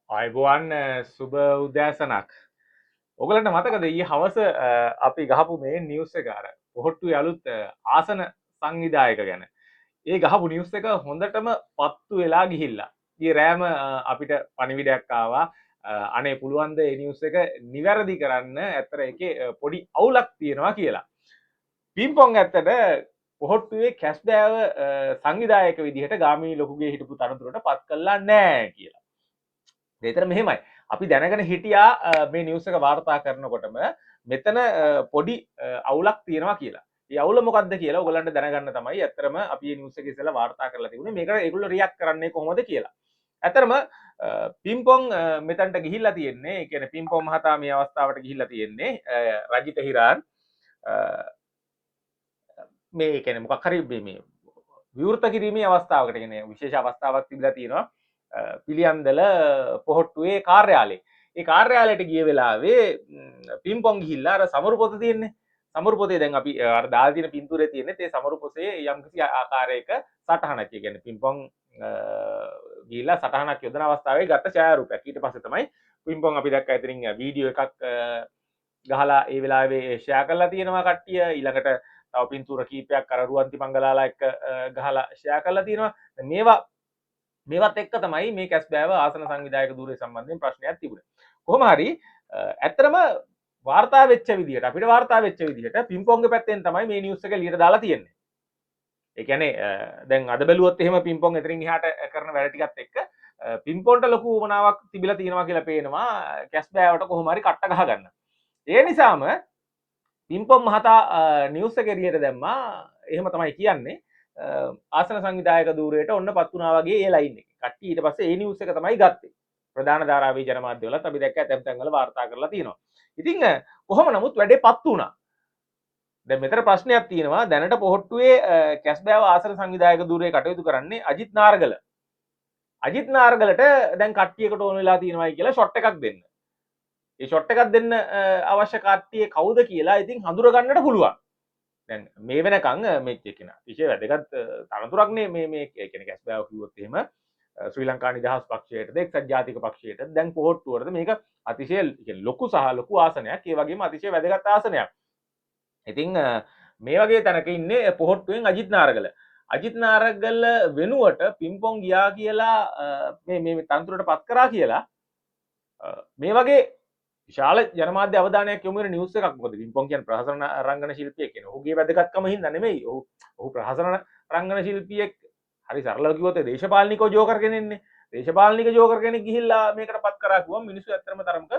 අයිබෝවන් සුබ උදෑසනක්. ඔගලන්ට මතකද ඊයේ හවස අපි ගහපු මේ නිවුස් එක අර පොහොට්ටුවේ අලුත් ආසන සංවිධායක ගැන. ඒ ගහපු නිවුස් එක හොඳටම පත්තු වෙලා ගිහිල්ලා. ඊයේ රෑම අපිට පණිවිඩයක් ආවා. අනේ පුළුවන් ද මේ නිවුස් එක නිවැරදි කරන්න. ඇත්තට ඒකේ පොඩි අවුලක් තියෙනවා කියලා. පිම්පොන් ඇත්තට පොහොට්ටුවේ කැස්බෑව සංවිධායක විදිහට ගාමිණී ලොකුගේ හිටපු තනතුරට පත් කළා නෑ කියලා. ඒතර මෙහෙමයි. අපි දැනගෙන හිටියා මේ නිවුස් එක වාර්තා කරනකොටම මෙතන පොඩි අවුලක් තියෙනවා කියලා. ඒ අවුල මොකක්ද කියලා ඔයගලන්ට දැනගන්න තමයි ඇත්තටම අපි මේ නිවුස් එක ඉස්සෙල්ලා වාර්තා කරලා තිබුණේ. මේකට ඒගොල්ලෝ රියැක්ට් කරන්නේ කොහොමද කියලා. ඇත්තටම පිම්පොන් මෙතනට ගිහිල්ලා තියෙන්නේ. ඒ කියන්නේ පිම්පොන් මහතා මේ අවස්ථාවට ගිහිල්ලා තියෙන්නේ රජිත හිරාන් මේ කියන්නේ මොකක් හරි මේ විවෘත කිරීමේ අවස්ථාවකට කියන්නේ විශේෂ අවස්ථාවක් තිබිලා තියෙනවා. පිළියන්දල පොහොට්ටුවේ කාර්යාලේ. ඒ කාර්යාලයට ගිය වෙලාවේ පිම්පොන් ගිහිල්ලා අර සමරු පොත තියෙන්නේ. සමරු පොතේ දැන් අපි අර දාලා තියෙන පින්තූරේ තියෙන්නේ ඒ සමරු පොතේ යම්කිසි ආකාරයක සටහනක්. ඒ කියන්නේ පිම්පොන් ගිහිල්ලා සටහනක් යොදන අවස්ථාවේ ගත්ත ඡායාරූපයක්. ඊට පස්සේ තමයි පිම්පොන් අපි දැක්ක ඉතින් වීඩියෝ එකක් ගහලා ඒ වෙලාවේ ෂෙයා කරලා තියෙනවා කට්ටිය. ඊළඟට තව පින්තූර කීපයක් අර රුවන්ති මංගලාලා එක්ක ගහලා ෂෙයා කරලා තියෙනවා. මේවත් එක්ක තමයි මේ කැස්බෑව ආසන සංවිධායක ධූරය සම්බන්ධයෙන් ප්‍රශ්නයක් තිබුණේ. කොහොම හරි ඇත්තටම වාර්තා වෙච්ච විදිහට අපිට වාර්තා වෙච්ච විදිහට පිම්පොන්ගේ පැත්තෙන් තමයි මේ නිවුස් එක එළියට දාලා තියෙන්නේ. ඒ කියන්නේ දැන් අද බැලුවොත් එහෙම පිම්පොන් එතනින් එහාට කරන වැඩ ටිකත් එක්ක පිම්පොන්ට ලොකු උවමනාවක් තිබිලා තියෙනවා කියලා පේනවා කැස්බෑවට කොහොම හරි කට්ට ගහගන්න. ඒ නිසාම පිම්පොන් මහතා නිවුස් එක එළියට දැම්මා. එහෙම තමයි කියන්නේ. ආසන සංවිධායක ධූරයට ඔන්න පත් වුණා වගේ ඒ ලයින් එක. කට්ටිය ඊට පස්සේ ඒ නිවුස් එක තමයි ගත්තේ. ප්‍රධාන ධාරාවේ ජනමාධ්‍යවලත් අපි දැක්ක ඇතැම් තැන්වල වාර්තා කරලා තියෙනවා. ඉතින් කොහොම නමුත් වැඩේ පත් වුණා. දැන් මෙතන ප්‍රශ්නයක් තියෙනවා. දැනට පොහොට්ටුවේ කැස්බෑව ආසන සංවිධායක ධූරයේ කටයුතු කරන්නේ අජිත් නාරගල. අජිත් නාරගලට දැන් කට්ටියකට ඕන වෙලා තියෙනවායි කියලා ෂොට් එකක් දෙන්න. ඒ ෂොට් එකක් දෙන්න අවශ්‍ය කට්ටිය කවුද කියලා ඉතින් හඳුර ගන්නට පුළුවන්. දැන් මේ වෙනකං මේ කියන විශේෂ වැදගත් තනතුරක්නේ මේ කියන්නේ කැස්බෑව කිව්වොත් එහෙම ශ්‍රී ලංකා නිදහස් පක්ෂයටද එක්සත් ජාතික පක්ෂයට දැන් පොහොට්ටුවරද මේක අතිශය ලොකු සහ ලොකු ආසනයක්. ඒ වගේම අතිශය වැදගත් ආසනයක්. ඉතින් මේ වගේ තැනක ඉන්නේ පොහොට්ටුවෙන් අජිත් නාරගල. අජිත් නාරගල වෙනුවට පිම්පොන් ගියා කියලා මේ තනතුරට පත් කරා කියලා මේ වගේ විශාල ජනමාධ්‍ය අවධානයක් යොමු වෙන නිවුස් එකක්. මොකද පිම්පොන් කියන්නේ ප්‍රහසන රංගන ශිල්පියෙක් කියන. ඔහුගේ වැදගත්කම හින්දා නෙමෙයි. ඔහු ප්‍රහසන රංගන ශිල්පියෙක්. හරි සරලව කිව්වොත් දේශපාලනිකව ජෝකර් කෙනෙක් නේ. දේශපාලනික ජෝකර් කෙනෙක් ගිහිල්ලා මේකට පත් කරා කිව්වම මිනිස්සු ඇත්තටම තරමක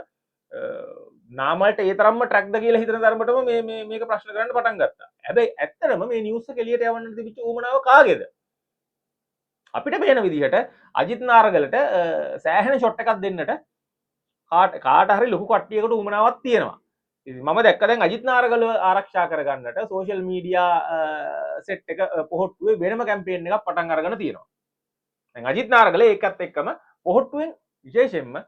නාමයට ඒ තරම්ම ට්‍රැක්ද කියලා හිතන තරමටම මේක ප්‍රශ්න කරන්න පටන් ගත්තා. හැබැයි ඇත්තටම මේ නිවුස් එක එළියට යවන්න තිබිච්ච උවමනාව කාගේද? අපිට පේන විදිහට අජිත් නාරගලට සෑහෙන ෂොට් එකක් දෙන්නට කාට හරි ලොකු කට්ටියකට උමනාවක් තියෙනවා. මම දැක්ක දැන් අජිත් නාරගල ආරක්ෂා කරගන්නට සෝෂල් මීඩියා සෙට් එක පොහොට්ටුවේ වෙනම කැම්පේන් එකක් පටන් අරගෙන තියෙනවා. දැන් අජිත් නාරගල ඒකත් එක්කම පොහොට්ටුවෙන් විශේෂයෙන්ම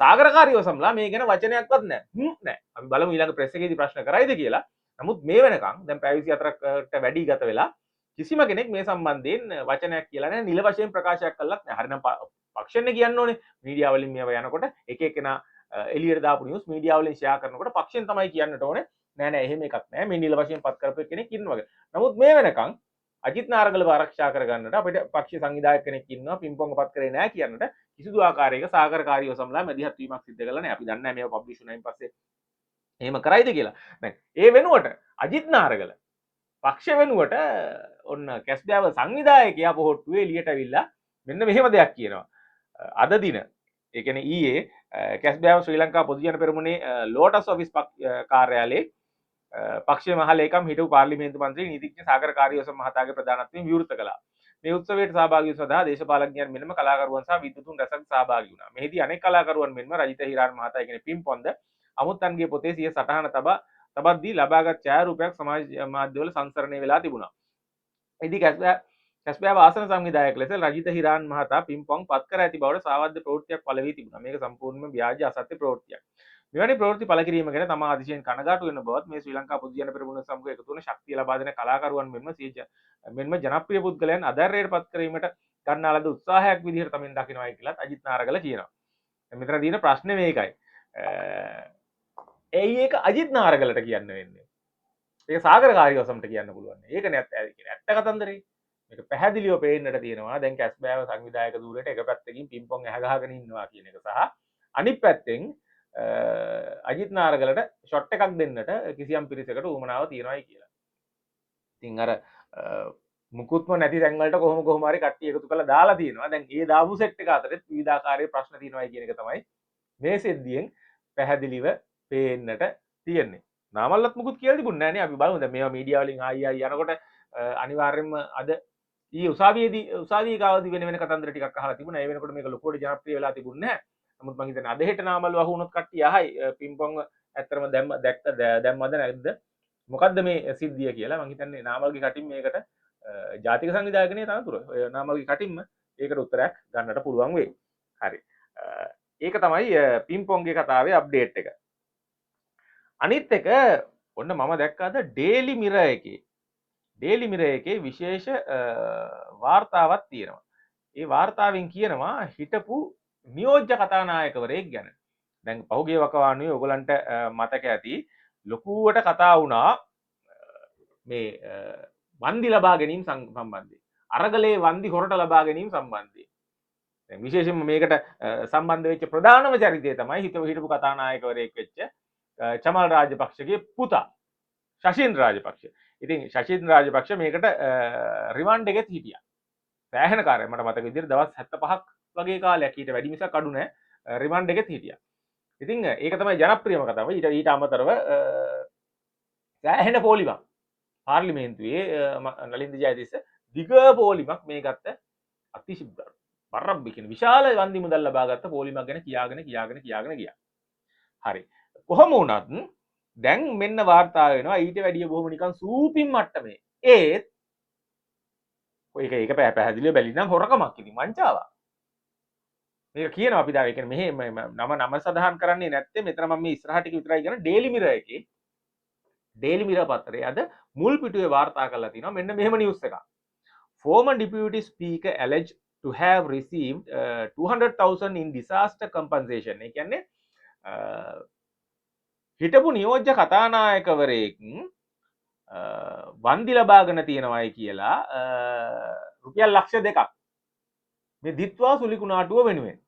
සාගරකාරීව සම්ලා මේ ගැන වචනයක්වත් නැහැ. නෑ. අපි බලමු ඊළඟ ප්‍රෙස් එකේදී ප්‍රශ්න කරයිද කියලා. නමුත් මේ වෙනකන් දැන් පැය 24කට වැඩි ගත වෙලා කිසිම කෙනෙක් මේ සම්බන්ධයෙන් වචනයක් කියලා නැහැ. නිල වශයෙන් ප්‍රකාශයක් කළත් නැහැ. හරිනම් පක්ෂෙන්නේ කියන්න ඕනේ. මීඩියා වලින් මේව යනකොට එක එකනා එළියට දාපු නිවුස් මීඩියා වලින් ෂෙයා කරනකොට පක්ෂෙන් තමයි කියන්නට ඕනේ. නෑ එහෙම එකක් නෑ. මේ නිල වශයෙන් පත් කරපු කෙනෙක් ඉන්නවා වගේ. නමුත් මේ වෙනකන් අජිත් නාරගලව ආරක්ෂා කරගන්නට අපිට පක්ෂ සංවිධායක කෙනෙක් ඉන්නවා. පිම්පොංග පත් කරේ නෑ කියන්නට කිසිදු ආකාරයක සාගරකාරීව සම්ලා මැදිහත් වීමක් සිද්ධ කළා නෑ. අපි දන්නේ නෑ මේව පබ්ලිෂ් වුණායින් පස්සේ එහෙම කරයිද කියලා. දැන් ඒ වෙනුවට අජිත් නාරගල පක්ෂ වෙනුවට ඔන්න කැස්බෑව සංවිධායකයා පොහොට්ටුවේ එළියට ඇවිල්ලා මෙන්න මෙහෙම දෙයක් කියනවා. අද දින ඒ කියන්නේ ඊයේ කැස්බෑව ශ්‍රී ලංකා පොදු ජන පෙරමුණේ ලෝටස් ඔෆිස් කාර්යාලයේ පක්ෂ මහ ලේකම් හිටපු පාර්ලිමේන්තු මන්ත්‍රී නීතිඥ සාගර කාර්යවසම් මහතාගේ ප්‍රධානත්වයෙන් විවෘත කළා. මේ උත්සවයට සහභාගී වූ සඳහා දේශපාලඥයන් මෙන්ම කලාකරුවන් සහ විද්වතුන් රැසක් සහභාගී වුණා. මෙහිදී අනෙක් කලාකරුවන් මෙන්ම රජිත හිරාන් මහතා කියන පිම්පොන්ද අමුත්තන්ගේ පොතේ සිය සටහන තබද්දී ලබාගත් ඡායාරූපයක් සමාජ මාධ්‍යවල සංසරණය වෙලා තිබුණා. ඉදිරි කැස්බෑව ආසන සංවිධායක ලෙස රජිත හිරාන් මහතා පිම්පොන් පත් කර ඇති බවට සාවද්‍ය ප්‍රවෘත්තියක් පළ වී තිබුණා. මේක සම්පූර්ණයෙන්ම ව්‍යාජ අසත්‍ය ප්‍රවෘත්තියක්. මෙවැනි ප්‍රවෘත්ති පළ කිරීම ගැන තමා අතිශයින් කනගාටු වෙන බවත් මේ ශ්‍රී ලංකා පොදු ජන පෙරමුණ සමග එකතු වන ශක්තිය ලබා දෙන කලාකරුවන් මෙන්ම ජනප්‍රිය පුද්ගලයන් අධෛර්යයට පත් කිරීමට ගන්නා ලද උත්සාහයක් විදිහට තමයි දකින්නයි කියලා අජිත් නාරගල කියනවා. මෙතන තියෙන ප්‍රශ්නේ මේකයි. ඇයි ඒක අජිත් නාරගලට කියන්න වෙන්නේ? ඒක සාගර කාර්යවසම්ට කියන්න පුළුවන්. ඒක නැත්ත ඇත්ත කතන්දරේ. මේක පැහැදිලිව පේන්නට තියෙනවා. දැන් කැස්බෑව සංවිධායක ධූරයට එක පැත්තකින් පිම්පොන් ඇහ ගහගෙන ඉන්නවා කියන එක සහ අනිත් පැත්තෙන් අජිත් නාරගලට ෂොට් එකක් දෙන්නට කිසියම් පිරිසකට උවමනාව තියෙනවායි කියලා. ඉතින් අර මුකුත්ම නැති තැන්වලට කොහොම හරි කට්ටිය එකතු කරලා දාලා තියෙනවා. දැන් ඒ දාපු සෙට් එක අතරේ විවිධාකාරයේ ප්‍රශ්න තියෙනවායි කියන එක තමයි මේ සිද්ධියෙන් පැහැදිලිව පේන්නට තියෙන්නේ. නාමල්ලත් මුකුත් කියලා තිබුණේ නැහැ නේ. අපි බලමු දැන් මේවා මීඩියා වලින් ආයි යනකොට අනිවාර්යෙන්ම අද ඊ උසාවියේ ගාවදී වෙන කතන්දර ටිකක් අහලා තිබුණා. ඒ වෙනකොට මේක ලොකුවට ජනප්‍රිය වෙලා තිබුණේ නැහැ. නමුත් මං හිතන්නේ අද හෙට නාමල් වහ වුණොත් කට්ටිය අහයි පිම්පොන් ඇත්තටම දැම්මද නැද්ද? මොකද්ද මේ සිද්ධිය කියලා. මං හිතන්නේ නාමල්ගේ කටින් මේකට ජාතික සංවිධායකනේ තනතුර. නාමල්ගේ කටින්ම ඒකට උත්තරයක් ගන්නට පුළුවන් වෙයි. හරි. ඒක තමයි පිම්පොන්ගේ කතාවේ අප්ඩේට් එක. අනිත් එක ඔන්න මම දැක්කාද ඩේලි මිරර් එකේ විශේෂ වාර්තාවක් තියෙනවා. ඒ වාර්තාවෙන් කියනවා හිටපු නියෝජ්‍ය කතානායකවරයෙක් ගැන. දැන් පහුගිය වකවානුවේ ඔයගලන්ට මතක ඇති ලොකුවට කතා වුණා මේ වන්දි ලබා ගැනීම සම්බන්ධයෙන්. අරගලේ වන්දි හොරට ලබා ගැනීම සම්බන්ධයෙන්. දැන් විශේෂයෙන්ම මේකට සම්බන්ධ වෙච්ච ප්‍රධානම චරිතය තමයි හිටපු කතානායකවරයෙක් වෙච්ච චමල් රාජපක්ෂගේ පුතා ශෂීන්ද්‍ර රාජපක්ෂ. ඉතින් ශෂීන්ද්‍ර රාජපක්ෂ මේකට රිමාන්ඩ් එකෙත් හිටියා. සෑහෙන කාලයක් මට මතක විදිහට දවස් 75ක් වගේ කාලයක් ඊට වැඩි මිසක් අඩු නෑ රිමාන්ඩ් එකෙත් හිටියා. ඉතින් ඒක තමයි ජනප්‍රියම කතාව. ඊට අමතරව සෑහෙන පොලිමක් පාර්ලිමේන්තුවේ නලින්ද ජයතිස්ස දිග පොලිමක් මේ ගත්ත අතිශය බරම්බි කියන විශාල වන්දි මුදල් ලබා ගත්ත පොලිමක් ගැන කියාගෙන ගියා. හරි. කොහොම වුණත් දැන් මෙන්න වාර්තා වෙනවා ඊට වැඩිය බොහොම නිකන් සූපින් මට්ටමේ. ඒත් ඒක පැහැදිලිව බැලිනම් හොරකමක් ඉතින් වංචාවක්. මේක කියනවා අපි දැන් ඒ කියන්නේ මෙහෙ නම සඳහන් කරන්නේ නැත්තේ මෙතන මම මේ ඉස්සරහ ටික විතරයි කියන ඩේලි මිරර් එකේ ඩේලි මිරර් පත්‍රයේ අද මුල් පිටුවේ වාර්තා කරලා තිනවා මෙන්න මෙහෙම නිවුස් එකක්. Former deputy speaker alleged to have received 200,000 in disaster compensation. ඒ කියන්නේ හිටපු නියෝජ්‍ය කතානායකවරයෙක් වන්දි ලබාගෙන තියෙනවයි කියලා රුපියල් ලක්ෂ 2ක් මේ දිත්වා සුලිකුණාටුව වෙනුවෙන්.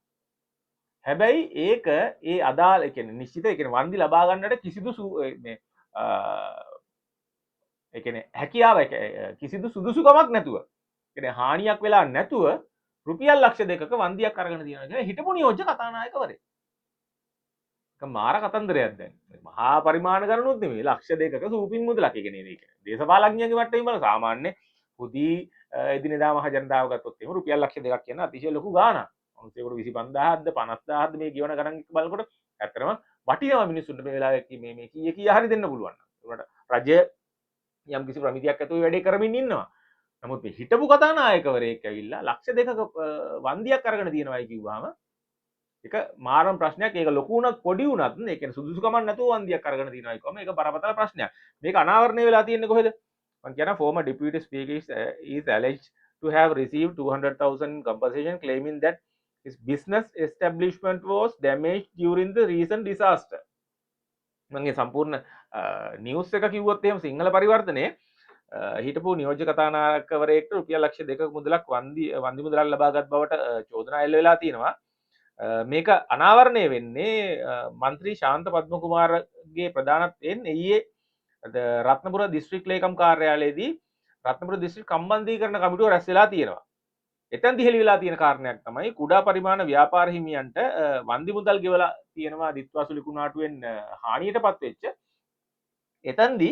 හැබැයි ඒක ඒ අදාළ ඒ කියන්නේ නිශ්චිත ඒ කියන්නේ වන්දි ලබා ගන්නට කිසිදු මේ ඒ කියන්නේ හැකියාව කිසිදු සුදුසුකමක් නැතුව කියන්නේ හානියක් වෙලා නැතුව රුපියල් ලක්ෂ 2ක වන්දියක් අරගෙන තියෙනවා කියලා හිටපු නියෝජ්‍ය කතානායකවරයෙක්. මාර කතන්දරයක් දැන් මහා පරිමාණ ගණනුත් නෙමෙයි ලක්ෂ 2ක සූපින් මුදලක්. ඒ කියන්නේ ඒක දේශපාලඥයන්ගේ මට්ටමින් බලන සාමාන්‍ය පුදී එදිනෙදා මහ ජනතාව ගත්තොත් එහෙම රුපියල් ලක්ෂ 2ක් කියන අතිශය ලොකු ගාණක්. මිනිස්සුන්ට 25000ක්ද 50000ක්ද මේ කියවන ගණන් එක බලනකොට ඇත්තටම වටිනවා මිනිස්සුන්ට මේ වෙලාවේ මේ කීය හරි දෙන්න පුළුවන්. ඒකට රජය යම් කිසි ප්‍රමිතියක් ඇතුළේ වැඩේ කරමින් ඉන්නවා. නමුත් මේ හිටපු කතානායකවරයෙක් ඇවිල්ලා ලක්ෂ 2ක වන්දියක් අරගෙන තියෙනවායි කිව්වහම ඒක මාරම් ප්‍රශ්නයක්. ඒක ලොකු වුණත් පොඩි වුණත් ඒ කියන්නේ සුදුසුකමක් නැතුව වන්දියක් අරගෙන තියෙනවායි කිව්වම ඒක බරපතල ප්‍රශ්නයක්. මේක අනාවරණය වෙලා තියෙන්නේ කොහෙද? මම කියන former deputy speaker is alleged to have received 200,000 compensation claiming that his business establishment was damaged during the recent disaster. මගේ සම්පූර්ණ නිවුස් එක කිව්වොත් එහෙම සිංහල පරිවර්තනයේ හිටපු නියෝජ්‍ය කතානායකවරයෙක්ට රුපියල් ලක්ෂ 2ක මුදලක් වන්දි මුදලක් ලබාගත් බවට චෝදනා එල්ල වෙලා තියෙනවා. මේක අනාවරණය වෙන්නේ මන්ත්‍රී ශාන්ත පද්මකුමාරගේ ප්‍රධානත්වයෙන් ඊයේ රත්නපුර දිස්ත්‍රික් ලේකම් කාර්යාලයේදී රත්නපුර දිස්ත්‍රික් සම්බන්ධීකරණ කමිටුව රැස් වෙලා තියෙනවා. එතෙන්දි හෙළි වෙලා තියෙන කාරණයක් තමයි කුඩා පරිමාණ ව්‍යාපාර හිමියන්ට වන්දි මුදල් ගෙවලා තියෙනවා දිත්වා සුලිකුණාටුවෙන් හානියටපත් වෙච්ච. එතෙන්දි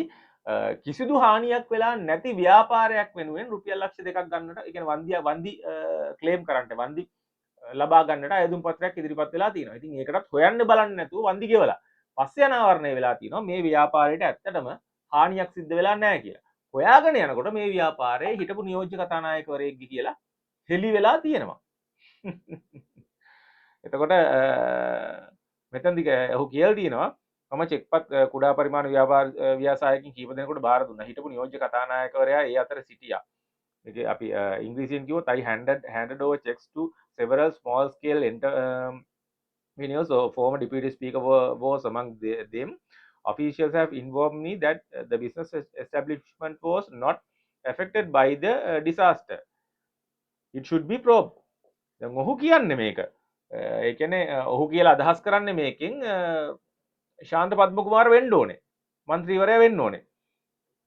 කිසිදු හානියක් වෙලා නැති ව්‍යාපාරයක් වෙනුවෙන් රුපියල් ලක්ෂ 2ක් ගන්නට ඒ කියන්නේ වන්දි ක්ලේම් කරන්නට වන්දි ලබා ගන්නට අයදුම් පත්‍රයක් ඉදිරිපත් වෙලා තියෙනවා. ඉතින් ඒකටත් හොයන්න බලන්න නැතුව වන්දි ගෙවලා පස්සේ අනාවරණය වෙලා තියෙනවා මේ ව්‍යාපාරයට ඇත්තටම හානියක් සිද්ධ වෙලා නැහැ කියලා. හොයාගෙන යනකොට මේ ව්‍යාපාරයේ හිටපු නියෝජ්‍ය කතානායකවරයෙක්ගේ කියලා හෙළි වෙලා තියෙනවා. එතකොට මෙතනදි ඔහු කියලා තියෙනවා මම චෙක්පත් කුඩා පරිමාණ ව්‍යාපාර ව්‍යවසායකින් කීප දෙනෙකුට බාර දුන්නා. හිටපු නියෝජ්‍ය කතානායකවරයා ඒ අතර සිටියා. ඒක අපි ඉංග්‍රීසියෙන් කිව්වොත් I handed over checks to several small scale We know so former deputy speaker was among them. Officials have informed me that the business establishment was not affected by the disaster. It should be probed. දැන් ඔහු කියන්නේ මේක. ඒ කියන්නේ ඔහු කියලා අදහස් කරන්නේ මේකෙන් ශාන්ත පද්මකුමාර වෙන්න ඕනේ. മന്ത്രിවරයා වෙන්න ඕනේ.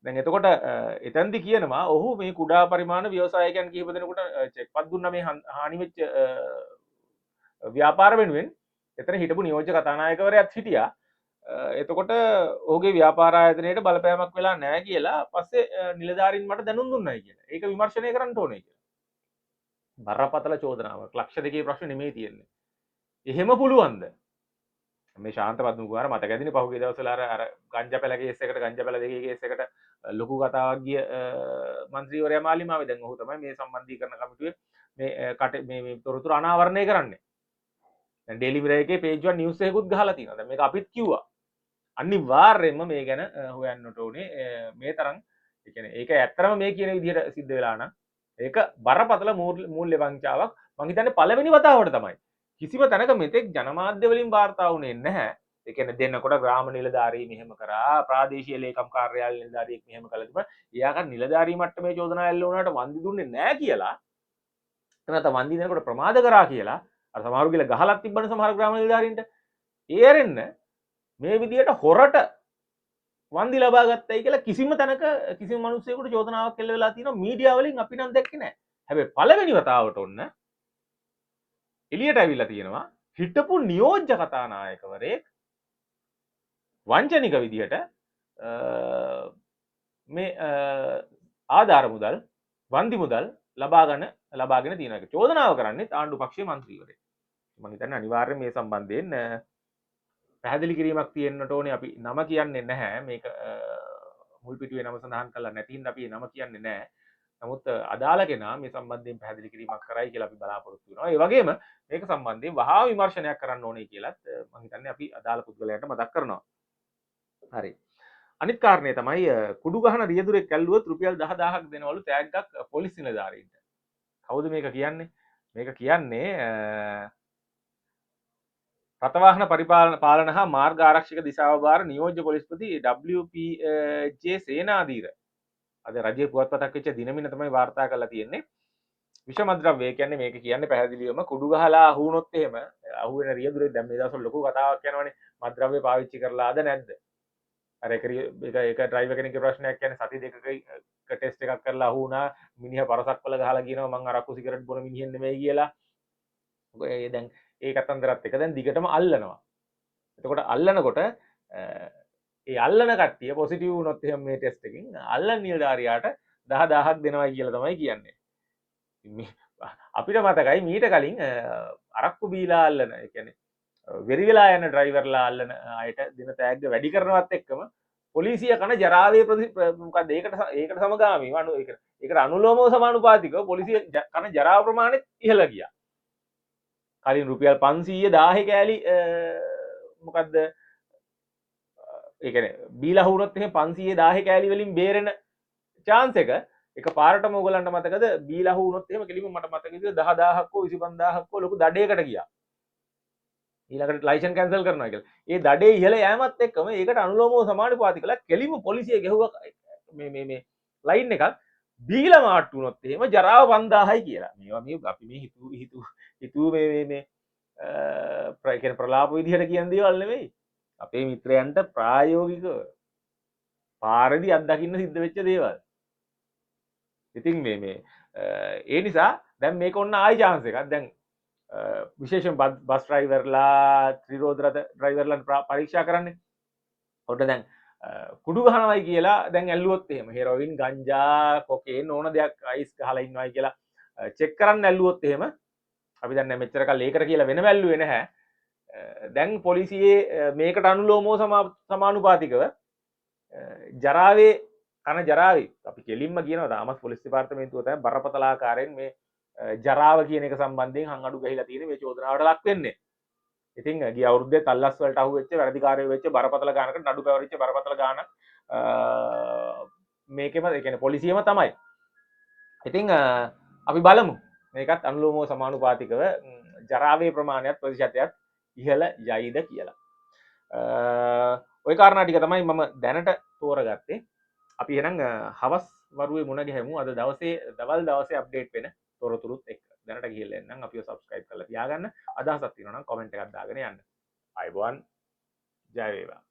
දැන් එතකොට එතෙන්දි කියනවා ඔහු මේ කුඩා පරිමාණ ව්‍යවසායකයන් කිහිප දෙනෙකුට චෙක් පත් දුන්නා මේ හානි වෙච්ච ව්‍යාපාර වෙනුවෙන්. එතන හිටපු නියෝජ්‍ය කතානායකවරයාත් හිටියා. එතකොට ඔහුගේ ව්‍යාපාර ආයතනයට බලපෑමක් වෙලා නැහැ කියලා පස්සේ නිලධාරීන් මට දැනුම් දුන්නයි කියලා. ඒක විමර්ශනය කරන්න ඕනේ කියලා. බරපතල චෝදනාවක්. ලක්ෂ දෙකේ ප්‍රශ්න නෙමෙයි තියෙන්නේ. එහෙම පුළුවන්ද? මේ ශාන්ත පද්මකුමාර මතක ඇතිනේ පහුගිය දවස්වල අර ගංජා පැල කේස් එකට ගංජා පැල දෙකේ කේස් එකට ලොකු කතාවක් ගිය മന്ത്രിවරයා මාලිමාවේ දැන් ඔහු තමයි මේ සම්බන්ධීකරණ කමිටුවේ මේ තොරතුරු අනාවරණය කරන්නේ. දැන් ඩේලි මිරර් එකේ page 1 news එකකුත් ගහලා තියෙනවා. දැන් මේක අපිත් කිව්වා. අනිවාර්යයෙන්ම මේ ගැන හොයන්නට ඕනේ. මේ තරම් ඒ කියන්නේ ඒක ඇත්තටම මේ කියන විදිහට සිද්ධ වෙලා නම් ඒක බරපතල මූල්‍ය වංචාවක්. මං හිතන්නේ පළවෙනි වතාවට තමයි. කිසිම තැනක මෙතෙක් ජනමාධ්‍ය වලින් වාර්තා වුණේ නැහැ. ඒ කියන්නේ දෙන්නකොට ග්‍රාම නිලධාරී මෙහෙම කරා, ප්‍රාදේශීය ලේකම් කාර්යාලය නිලධාරියෙක් මෙහෙම කළා තිබුණා. එයාකට නිලධාරී මට්ටමේ චෝදනා එල්ල වුණාට වන්දි දුන්නේ නැහැ කියලා. නැත්නම් වන්දි දෙනකොට ප්‍රමාද කරා කියලා අර සමහරු කියලා ගහලක් තිබ්බනේ සමහර ග්‍රාම නිලධාරීන්ට. ඒ ඇරෙන්න මේ විදියට හොරට වන්දි ලබා ගත්තයි කියලා කිසිම තැනක කිසිම මිනිස්සෙකුට චෝදනාවක් එල්ල වෙලා තියෙනවා මීඩියා වලින් අපි නම් දැක්කේ නැහැ. හැබැයි පළවෙනි වතාවට ඔන්න එළියට ඇවිල්ලා තියෙනවා හිටපු නියෝජ්‍ය කතානායකවරයෙක් වංචනික විදිහට මේ ආධාර මුදල් වන්දි මුදල් ලබාගෙන තියෙන එක චෝදනාව කරන්නේ ආණ්ඩු පක්ෂයේ മന്ത്രിවරයෙක්. මම හිතන්නේ අනිවාර්යයෙන් මේ සම්බන්ධයෙන් පැහැදිලි කිරීමක් තියෙන්නට ඕනේ. අපි නම කියන්නේ නැහැ. මේක මුල් පිටුවේ නම සඳහන් කරලා නැති හින්දා අපි නම කියන්නේ නැහැ. නමුත් අදාළ කෙනා මේ සම්බන්ධයෙන් පැහැදිලි කිරීමක් කරයි කියලා අපි බලාපොරොත්තු වෙනවා. ඒ වගේම මේක සම්බන්ධයෙන් වහා විමර්ශනයක් කරන්න ඕනේ කියලාත් මම හිතන්නේ අපි අදාළ පුද්ගලයාට මතක් කරනවා. හරි. අනිත් කාරණේ තමයි කුඩු ගහන රියදුරෙක් ඇල්ලුවොත් රුපියල් 10000ක් දෙනවලු තෑග්ගක් පොලිස් නිලධාරීන්ට. කවුද මේක කියන්නේ? මේක කියන්නේ රථවාහන පාලන හා මාර්ග ආරක්ෂක දිසාව භාර නියෝජ්‍ය පොලිස්පති WPJ සේනාධීර අද රජයේ පුවත්පතක් වෙච්ච දිනමින තමයි වාර්තා කරලා තියෙන්නේ. විෂමද්‍රව්‍ය කියන්නේ මේක කියන්නේ පැහැදිලිවම කුඩු ගහලා අහු වුණොත් එහෙම අහු වෙන රියදුරේ දැන් මේ දවස්වල ලොකු කතාවක් යනවනේ මද්‍රව්‍ය පාවිච්චි කරලාද නැද්ද? අර ඒක ඩ්‍රයිවර් කෙනෙක්ගේ ප්‍රශ්නයක් කියන්නේ සති දෙකක ටෙස්ට් එකක් කරලා අහු වුණා මිනිහා පරසක් වල ගහලා කියනවා මං අරක්කු සිගරට් බොන මිනිහෙන් නෙමෙයි කියලා. ඔය දැන් ඒ කතන්දරත් එක දැන් දිගටම අල්ලනවා. එතකොට අල්ලනකොට ඒ අල්ලන කට්ටිය පොසිටිව් වුණොත් එහෙම මේ ටෙස්ට් එකකින් අල්ලන නිලධාරියාට 10000ක් දෙනවා කියලා තමයි කියන්නේ. අපිට මතකයි මීට කලින් අරක්කු බීලා අල්ලන ඒ කියන්නේ වෙරි වෙලා යන ඩ්‍රයිවර්ලා අල්ලන අයට දෙන තෑග්ග වැඩි කරනවත් එක්කම පොලිසිය කන ජරාවේ මොකක්ද ඒකට සමගාමීව ඒකට අනුලෝමව සමානුපාතිකව පොලිසිය කන ජරාව ප්‍රමාණෙත් ඉහළ ගියා. කලින් රුපියල් 500 1000 කෑලි මොකද්ද ඒ කියන්නේ බීලා හුනොත් එහෙම 500 1000 කෑලි වලින් බේරෙන chance එක පාරටම ඕගලන්ට මතකද බීලා හුනොත් එහෙම කෙලිම මට මතක විදිහට 10000ක් හෝ 25000ක් හෝ ලොකු දඩයකට ගියා. ඊළඟට ලයිසන් කැන්සල් කරනවා කියලා. ඒ දඩේ ඉහළ යෑමත් එක්කම ඒකට අනුලෝමව සමානුපාතිකලා කෙලිම පොලිසිය ගෙහුවා මේ ලයින් එකක් බීලා මාට්ටු වුණොත් එහෙම ජරාව 5000යි කියලා. මේවා මේ අපි මේ හිතුව මේ ප්‍රලාප විදිහට කියන දේවල් නෙවෙයි. අපේ මිත්‍රයන්ට ප්‍රායෝගිකව පාරදී අත්දකින්න සිද්ධ වෙච්ච දේවල්. ඉතින් මේ ඒ නිසා දැන් මේක ඔන්න ආයි chance එකක්. දැන් විශේෂයෙන් බස් ඩ්‍රයිවර්ලා ත්‍රිරෝද රථ ඩ්‍රයිවර්ලා පරීක්ෂා කරන්නේ. ඔන්න දැන් කුඩු ගහනවයි කියලා දැන් ඇල්ලුවොත් එහෙම හෙරොයින් ගංජා කොකේන් ඕන දෙයක් අයිස් ගහලා ඉන්නවයි කියලා චෙක් කරන්න ඇල්ලුවොත් එහෙම අපි දැන් මෙච්චර කල් ඒකට කියලා වෙනම ඇල්ලුවේ නැහැ. දැන් පොලිසියේ මේකට අනුලෝමව සමානුපාතිකව ජරාවේ කන ජරාවේ අපි කෙලින්ම කියනවා තාමත් පොලිස් දෙපාර්තමේන්තුව තමයි බරපතල ආකාරයෙන් මේ ජරාව කියන එක සම්බන්ධයෙන් හං අඩු ගහලා තියෙන මේ චෝදනාවට ලක් වෙන්නේ. ඉතින් ගිය අවුරුද්දේ තල්ලස් වලට අහු වෙච්ච වැඩිකාරයෝ වෙච්ච බරපතල ගානකට නඩු පැවරිච්ච බරපතල ගානක් මේකෙම ඒ කියන්නේ පොලිසියම තමයි. ඉතින් අපි බලමු මේකත් අනුලෝමව සමානුපාතිකව ජරාවේ ප්‍රමාණයත් ප්‍රතිශතයත් ඉහළ යයිද කියලා. ඔය කාරණා ටික තමයි මම දැනට තෝරගත්තේ. අපි එහෙනම් හවස් වරුවේ මුණ ගැහෙමු. අද දවසේ දවල් දවසේ අප්ඩේට් වෙන තොරතුරුත් එක්ක. දැනට ගිහලා එන්නම්. අපිව subscribe කරලා තියාගන්න. අදහසක් තියෙනවා නම් comment එකක් දාගෙන යන්න. ආයුබෝවන්. ජය වේවා.